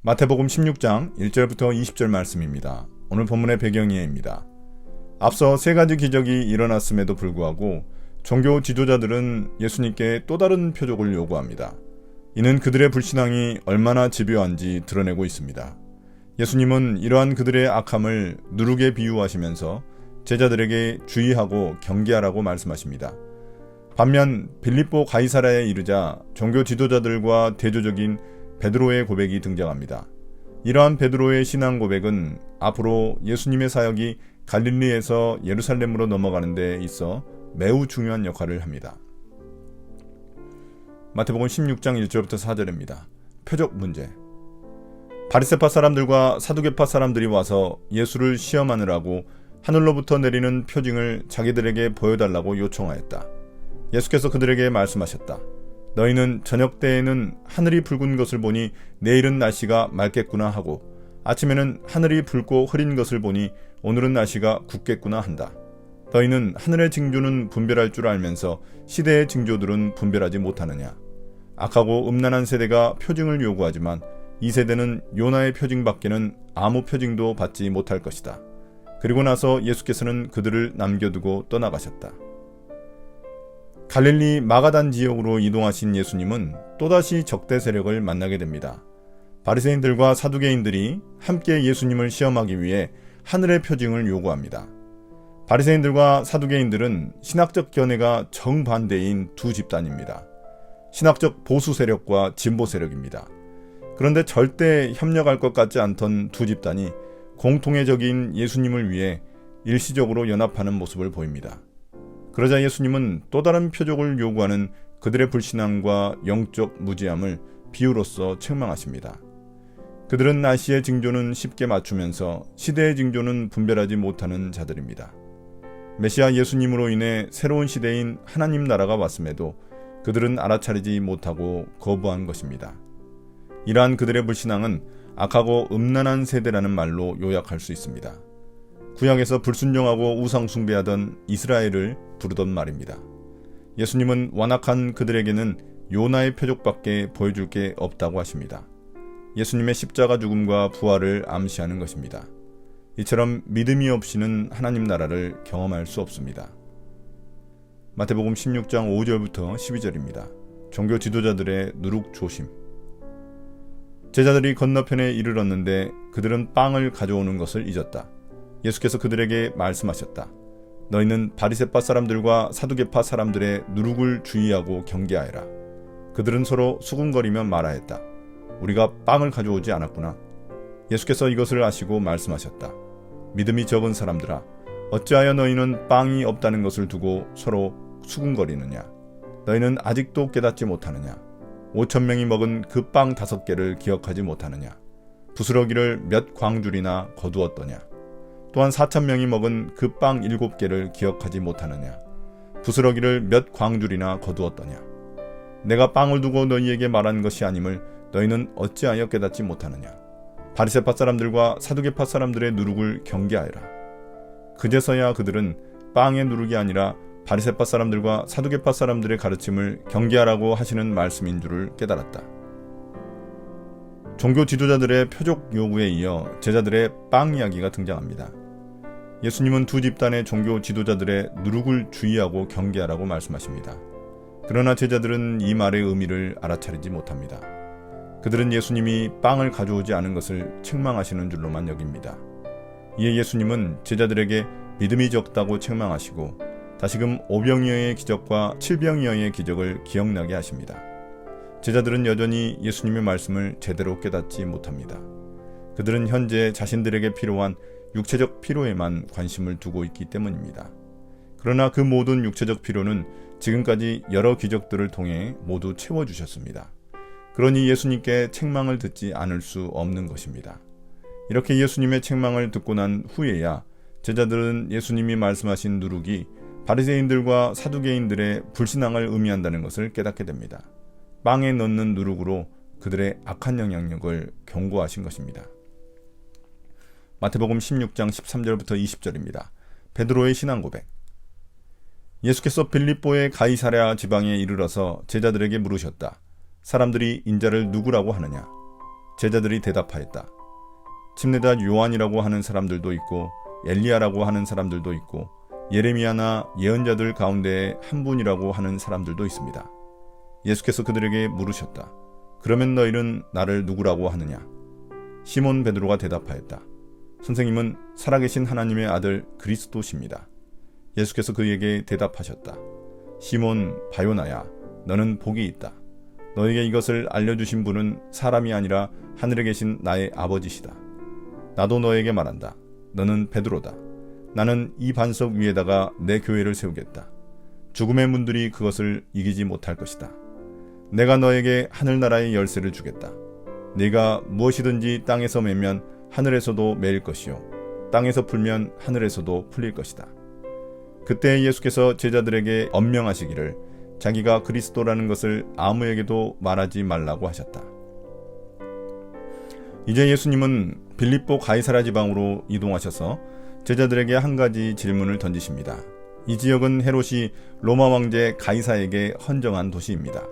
마태복음 16장 1절부터 20절 말씀입니다. 오늘 본문의 배경이에입니다. 앞서 세 가지 기적이 일어났음에도 불구하고 종교 지도자들은 예수님께 또 다른 표적을 요구합니다. 이는 그들의 불신앙이 얼마나 집요한지 드러내고 있습니다. 예수님은 이러한 그들의 악함을 누룩에 비유하시면서 제자들에게 주의하고 경계하라고 말씀하십니다. 반면 빌립보 가이사랴에 이르자 종교 지도자들과 대조적인 베드로의 고백이 등장합니다. 이러한 베드로의 신앙 고백은 앞으로 예수님의 사역이 갈릴리에서 예루살렘으로 넘어가는 데 있어 매우 중요한 역할을 합니다. 마태복음 16장 1절부터 4절입니다. 표적 문제. 바리새파 사람들과 사두개파 사람들이 와서 예수를 시험하느라고 하늘로부터 내리는 표징을 자기들에게 보여달라고 요청하였다. 예수께서 그들에게 말씀하셨다. 너희는 저녁 때에는 하늘이 붉은 것을 보니 내일은 날씨가 맑겠구나 하고 아침에는 하늘이 붉고 흐린 것을 보니 오늘은 날씨가 굳겠구나 한다. 너희는 하늘의 징조는 분별할 줄 알면서 시대의 징조들은 분별하지 못하느냐. 악하고 음란한 세대가 표징을 요구하지만 이 세대는 요나의 표징밖에는 아무 표징도 받지 못할 것이다. 그리고 나서 예수께서는 그들을 남겨두고 떠나가셨다. 갈릴리 마가단 지역으로 이동하신 예수님은 또다시 적대 세력을 만나게 됩니다. 바리새인들과 사두개인들이 함께 예수님을 시험하기 위해 하늘의 표징을 요구합니다. 바리새인들과 사두개인들은 신학적 견해가 정반대인 두 집단입니다. 신학적 보수 세력과 진보 세력입니다. 그런데 절대 협력할 것 같지 않던 두 집단이 공통의 적인 예수님을 위해 일시적으로 연합하는 모습을 보입니다. 그러자 예수님은 또 다른 표적을 요구하는 그들의 불신앙과 영적 무지함을 비유로서 책망하십니다. 그들은 날씨의 징조는 쉽게 맞추면서 시대의 징조는 분별하지 못하는 자들입니다. 메시아 예수님으로 인해 새로운 시대인 하나님 나라가 왔음에도 그들은 알아차리지 못하고 거부한 것입니다. 이러한 그들의 불신앙은 악하고 음란한 세대라는 말로 요약할 수 있습니다. 구약에서 불순종하고 우상 숭배하던 이스라엘을 부르던 말입니다. 예수님은 완악한 그들에게는 요나의 표적밖에 보여줄 게 없다고 하십니다. 예수님의 십자가 죽음과 부활을 암시하는 것입니다. 이처럼 믿음이 없이는 하나님 나라를 경험할 수 없습니다. 마태복음 16장 5절부터 12절입니다. 종교 지도자들의 누룩 조심. 제자들이 건너편에 이르렀는데 그들은 빵을 가져오는 것을 잊었다. 예수께서 그들에게 말씀하셨다. 너희는 바리새파 사람들과 사두개파 사람들의 누룩을 주의하고 경계하여라. 그들은 서로 수군거리며 말하였다. 우리가 빵을 가져오지 않았구나. 예수께서 이것을 아시고 말씀하셨다. 믿음이 적은 사람들아, 어찌하여 너희는 빵이 없다는 것을 두고 서로 수군거리느냐. 너희는 아직도 깨닫지 못하느냐. 5,000명이 먹은 그 빵 5개를 기억하지 못하느냐. 부스러기를 몇 광줄이나 거두었더냐. 또한 4,000명이 먹은 그 빵 7개를 기억하지 못하느냐. 부스러기를 몇 광줄이나 거두었더냐. 내가 빵을 두고 너희에게 말한 것이 아님을 너희는 어찌하여 깨닫지 못하느냐. 바리새파 사람들과 사두개파 사람들의 누룩을 경계하여라. 그제서야 그들은 빵의 누룩이 아니라 바리새파 사람들과 사두개파 사람들의 가르침을 경계하라고 하시는 말씀인 줄을 깨달았다. 종교 지도자들의 표적 요구에 이어 제자들의 빵 이야기가 등장합니다. 예수님은 두 집단의 종교 지도자들의 누룩을 주의하고 경계하라고 말씀하십니다. 그러나 제자들은 이 말의 의미를 알아차리지 못합니다. 그들은 예수님이 빵을 가져오지 않은 것을 책망하시는 줄로만 여깁니다. 이에 예수님은 제자들에게 믿음이 적다고 책망하시고 다시금 5병이어의 기적과 7병이어의 기적을 기억나게 하십니다. 제자들은 여전히 예수님의 말씀을 제대로 깨닫지 못합니다. 그들은 현재 자신들에게 필요한 육체적 필요에만 관심을 두고 있기 때문입니다. 그러나 그 모든 육체적 필요는 지금까지 여러 기적들을 통해 모두 채워주셨습니다. 그러니 예수님께 책망을 듣지 않을 수 없는 것입니다. 이렇게 예수님의 책망을 듣고 난 후에야 제자들은 예수님이 말씀하신 누룩이 바리새인들과 사두개인들의 불신앙을 의미한다는 것을 깨닫게 됩니다. 빵에 넣는 누룩으로 그들의 악한 영향력을 경고하신 것입니다. 마태복음 16장 13절부터 20절입니다. 베드로의 신앙 고백. 예수께서 빌립보의 가이사랴 지방에 이르러서 제자들에게 물으셨다. 사람들이 인자를 누구라고 하느냐? 제자들이 대답하였다. 침례자 요한이라고 하는 사람들도 있고 엘리야라고 하는 사람들도 있고 예레미야나 예언자들 가운데에 한 분이라고 하는 사람들도 있습니다. 예수께서 그들에게 물으셨다. 그러면 너희는 나를 누구라고 하느냐? 시몬 베드로가 대답하였다. 선생님은 살아계신 하나님의 아들 그리스도십니다. 예수께서 그에게 대답하셨다. 시몬 바요나야, 너는 복이 있다. 너에게 이것을 알려주신 분은 사람이 아니라 하늘에 계신 나의 아버지시다. 나도 너에게 말한다. 너는 베드로다. 나는 이 반석 위에다가 내 교회를 세우겠다. 죽음의 문들이 그것을 이기지 못할 것이다. 내가 너에게 하늘나라의 열쇠를 주겠다. 네가 무엇이든지 땅에서 매면 하늘에서도 매일 것이요 땅에서 풀면 하늘에서도 풀릴 것이다. 그때 예수께서 제자들에게 엄명하시기를 자기가 그리스도라는 것을 아무에게도 말하지 말라고 하셨다. 이제 예수님은 빌립보 가이사랴 지방으로 이동하셔서 제자들에게 한 가지 질문을 던지십니다. 이 지역은 헤롯이 로마 왕제 가이사에게 헌정한 도시입니다.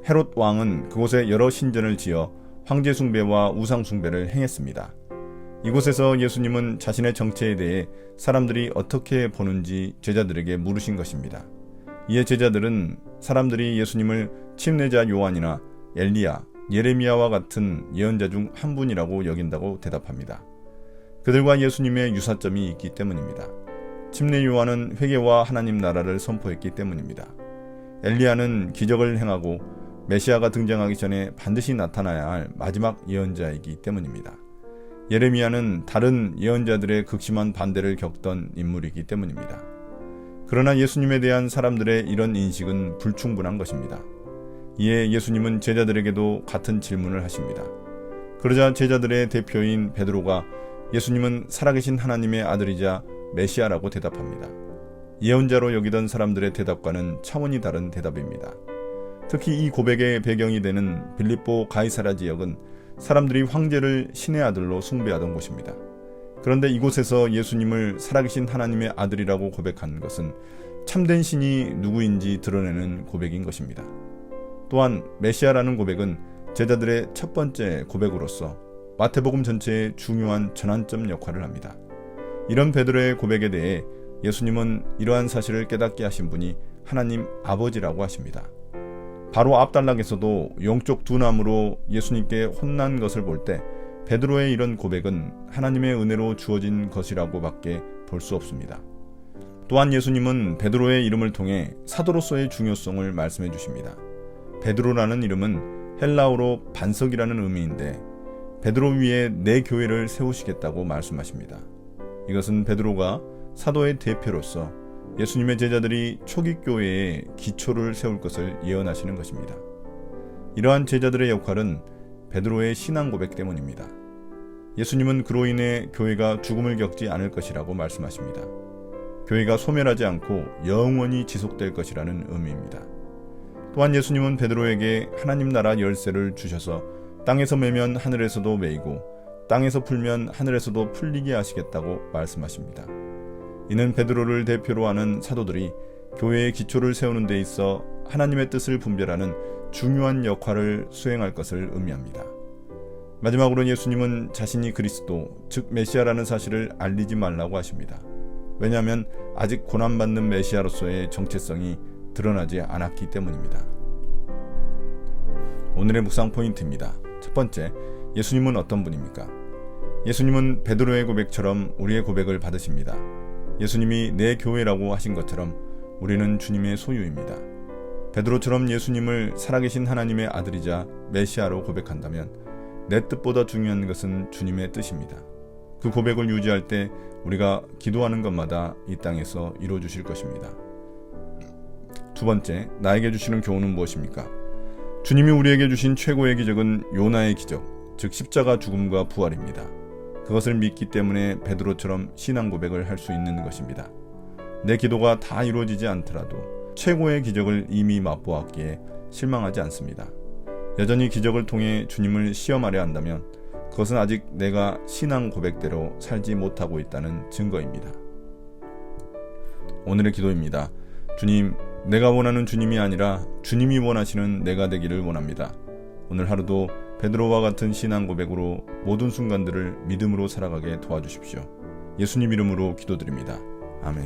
헤롯 왕은 그곳에 여러 신전을 지어 황제 숭배와 우상 숭배를 행했습니다. 이곳에서 예수님은 자신의 정체에 대해 사람들이 어떻게 보는지 제자들에게 물으신 것입니다. 이에 제자들은 사람들이 예수님을 침례자 요한이나 엘리야, 예레미야와 같은 예언자 중 한 분이라고 여긴다고 대답합니다. 그들과 예수님의 유사점이 있기 때문입니다. 침례 요한은 회개와 하나님 나라를 선포했기 때문입니다. 엘리야는 기적을 행하고 메시아가 등장하기 전에 반드시 나타나야 할 마지막 예언자이기 때문입니다. 예레미야는 다른 예언자들의 극심한 반대를 겪던 인물이기 때문입니다. 그러나 예수님에 대한 사람들의 이런 인식은 불충분한 것입니다. 이에 예수님은 제자들에게도 같은 질문을 하십니다. 그러자 제자들의 대표인 베드로가 예수님은 살아계신 하나님의 아들이자 메시아라고 대답합니다. 예언자로 여기던 사람들의 대답과는 차원이 다른 대답입니다. 특히 이 고백의 배경이 되는 빌립보 가이사랴 지역은 사람들이 황제를 신의 아들로 숭배하던 곳입니다. 그런데 이곳에서 예수님을 살아계신 하나님의 아들이라고 고백한 것은 참된 신이 누구인지 드러내는 고백인 것입니다. 또한 메시아라는 고백은 제자들의 첫 번째 고백으로서 마태복음 전체의 중요한 전환점 역할을 합니다. 이런 베드로의 고백에 대해 예수님은 이러한 사실을 깨닫게 하신 분이 하나님 아버지라고 하십니다. 바로 앞단락에서도 영적 둔함으로 예수님께 혼난 것을 볼 때 베드로의 이런 고백은 하나님의 은혜로 주어진 것이라고 밖에 볼 수 없습니다. 또한 예수님은 베드로의 이름을 통해 사도로서의 중요성을 말씀해 주십니다. 베드로라는 이름은 헬라어로 반석이라는 의미인데 베드로 위에 내 교회를 세우시겠다고 말씀하십니다. 이것은 베드로가 사도의 대표로서 예수님의 제자들이 초기 교회의 기초를 세울 것을 예언하시는 것입니다. 이러한 제자들의 역할은 베드로의 신앙 고백 때문입니다. 예수님은 그로 인해 교회가 죽음을 겪지 않을 것이라고 말씀하십니다. 교회가 소멸하지 않고 영원히 지속될 것이라는 의미입니다. 또한 예수님은 베드로에게 하나님 나라 열쇠를 주셔서 땅에서 매면 하늘에서도 매이고 땅에서 풀면 하늘에서도 풀리게 하시겠다고 말씀하십니다. 이는 베드로를 대표로 하는 사도들이 교회의 기초를 세우는 데 있어 하나님의 뜻을 분별하는 중요한 역할을 수행할 것을 의미합니다. 마지막으로 예수님은 자신이 그리스도, 즉 메시아라는 사실을 알리지 말라고 하십니다. 왜냐하면 아직 고난받는 메시아로서의 정체성이 드러나지 않았기 때문입니다. 오늘의 묵상 포인트입니다. 첫 번째, 예수님은 어떤 분입니까? 예수님은 베드로의 고백처럼 우리의 고백을 받으십니다. 예수님이 내 교회라고 하신 것처럼 우리는 주님의 소유입니다. 베드로처럼 예수님을 살아계신 하나님의 아들이자 메시아로 고백한다면 내 뜻보다 중요한 것은 주님의 뜻입니다. 그 고백을 유지할 때 우리가 기도하는 것마다 이 땅에서 이루어주실 것입니다. 두 번째, 나에게 주시는 교훈은 무엇입니까? 주님이 우리에게 주신 최고의 기적은 요나의 기적, 즉 십자가 죽음과 부활입니다. 그것을 믿기 때문에 베드로처럼 신앙 고백을 할 수 있는 것입니다. 내 기도가 다 이루어지지 않더라도 최고의 기적을 이미 맛보았기에 실망하지 않습니다. 여전히 기적을 통해 주님을 시험하려 한다면 그것은 아직 내가 신앙 고백대로 살지 못하고 있다는 증거입니다. 오늘의 기도입니다. 주님, 내가 원하는 주님이 아니라 주님이 원하시는 내가 되기를 원합니다. 오늘 하루도 베드로와 같은 신앙 고백으로 모든 순간들을 믿음으로 살아가게 도와주십시오. 예수님 이름으로 기도드립니다. 아멘.